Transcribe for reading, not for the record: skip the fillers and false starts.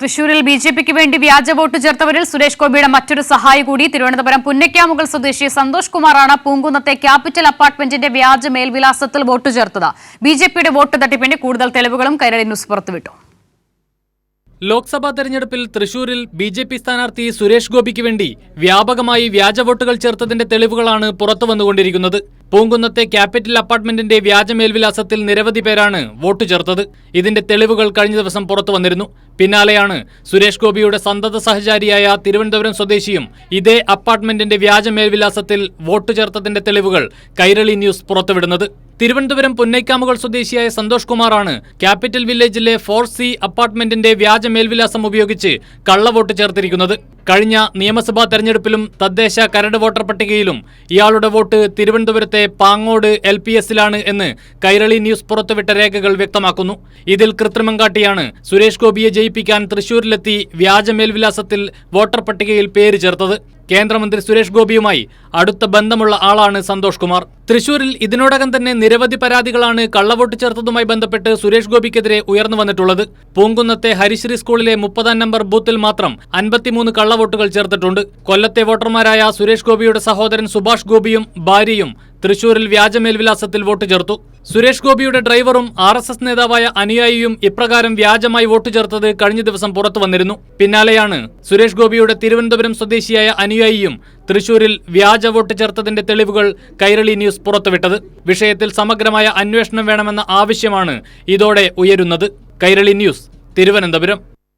തൃശൂരിൽ ബിജെപിക്ക് വേണ്ടി വ്യാജ വോട്ട് ചേർത്തവരിൽ സുരേഷ് ഗോപിയുടെ മറ്റൊരു സഹായി കൂടി. തിരുവനന്തപുരം പുന്നയ്ക്കാമുകൾ സ്വദേശി സന്തോഷ് കുമാറാണ് പൂങ്കുന്നത്തെ ക്യാപിറ്റൽ അപ്പാർട്ട്മെന്റിന്റെ വ്യാജ മേൽവിലാസത്തിൽ വോട്ട് ചേർത്തത്. ബിജെപിയുടെ വോട്ട് തട്ടിപ്പിന്റെ കൂടുതൽ തെളിവുകളും കൈരളി ന്യൂസ് പുറത്തുവിട്ടു. ലോക്സഭാ തെരഞ്ഞെടുപ്പിൽ തൃശൂരിൽ ബിജെപി സ്ഥാനാർത്ഥി സുരേഷ് ഗോപിക്ക് വേണ്ടി വ്യാപകമായി വ്യാജ വോട്ടുകൾ ചേർത്തതിന്റെ തെളിവുകളാണ് പുറത്തുവന്നുകൊണ്ടിരിക്കുന്നത്. പൂങ്കുന്നത്തെ ക്യാപിറ്റൽ അപ്പാർട്ട്മെന്റിന്റെ വ്യാജ മേൽവിലാസത്തിൽ നിരവധി പേരാണ് വോട്ട് ചേർത്തത്. ഇതിന്റെ തെളിവുകൾ കഴിഞ്ഞ ദിവസം പുറത്തു വന്നിരുന്നു. പിന്നാലെയാണ് സുരേഷ് ഗോപിയുടെ സന്തത സഹചാരിയായ തിരുവനന്തപുരം സ്വദേശിയും ഇതേ അപ്പാർട്ട്മെന്റിന്റെ വ്യാജ മേൽവിലാസത്തിൽ വോട്ട് ചേർത്തതിന്റെ തെളിവുകൾ കൈരളി ന്യൂസ് പുറത്തുവിടുന്നത്. തിരുവനന്തപുരം പുന്നയ്ക്കാമുകൾ സ്വദേശിയായ സന്തോഷ് കുമാറാണ് ക്യാപിറ്റൽ വില്ലേജിലെ 4C അപ്പാർട്ട്മെന്റിന്റെ വ്യാജ മേൽവിലാസം ഉപയോഗിച്ച് കള്ളവോട്ട് ചേർത്തിരിക്കുന്നത്. കഴിഞ്ഞ നിയമസഭാ തെരഞ്ഞെടുപ്പിലും തദ്ദേശ കരട് വോട്ടർ പട്ടികയിലും ഇയാളുടെ വോട്ട് തിരുവനന്തപുരത്തെ പാങ്ങോട് LPSലാണ് എന്ന് കൈരളി ന്യൂസ് പുറത്തുവിട്ട രേഖകൾ വ്യക്തമാക്കുന്നു. ഇതിൽ കൃത്രിമം കാട്ടിയാണ് സുരേഷ് ഗോപിയെ ജയിപ്പിക്കാൻ തൃശൂരിലെത്തി വ്യാജ മേൽവിലാസത്തിൽ വോട്ടർ പട്ടികയിൽ പേര് ചേർത്തത്. കേന്ദ്രമന്ത്രി സുരേഷ് ഗോപിയുമായി അടുത്ത ബന്ധമുള്ള ആളാണ് സന്തോഷ് കുമാർ. തൃശൂരിൽ ഇതിനോടകം തന്നെ നിരവധി പരാതികളാണ് കള്ളവോട്ട് ചേർത്തതുമായി ബന്ധപ്പെട്ട് സുരേഷ് ഗോപിക്കെതിരെ ഉയർന്നു വന്നിട്ടുള്ളത്. പൂങ്കുന്നത്തെ ഹരിശ്രീ സ്കൂളിലെ 30-ാം നമ്പർ ബൂത്തിൽ മാത്രം 53 കള്ളവോട്ടുകൾ ചേർത്തിട്ടുണ്ട്. കൊല്ലത്തെ വോട്ടർമാരായ സുരേഷ് ഗോപിയുടെ സഹോദരൻ സുഭാഷ് ഗോപിയും ഭാര്യയും തൃശൂരിൽ വ്യാജ മേൽവിലാസത്തിൽ വോട്ട് ചേർത്തു. സുരേഷ് ഗോപിയുടെ ഡ്രൈവറും RSS നേതാവായ അനുയായിയും ഇപ്രകാരം വ്യാജമായി വോട്ട് ചേർത്തത് കഴിഞ്ഞ ദിവസം പുറത്തു വന്നിരുന്നു. പിന്നാലെയാണ് സുരേഷ് ഗോപിയുടെ തിരുവനന്തപുരം സ്വദേശിയായ അനുയായിയും തൃശൂരിൽ വ്യാജ വോട്ട് ചേർത്തതിന്റെ തെളിവുകൾ കൈരളി ന്യൂസ് പുറത്തുവിട്ടത്. വിഷയത്തിൽ സമഗ്രമായ അന്വേഷണം വേണമെന്ന ആവശ്യമാണ് ഇതോടെ ഉയരുന്നത്. കൈരളി ന്യൂസ്, തിരുവനന്തപുരം.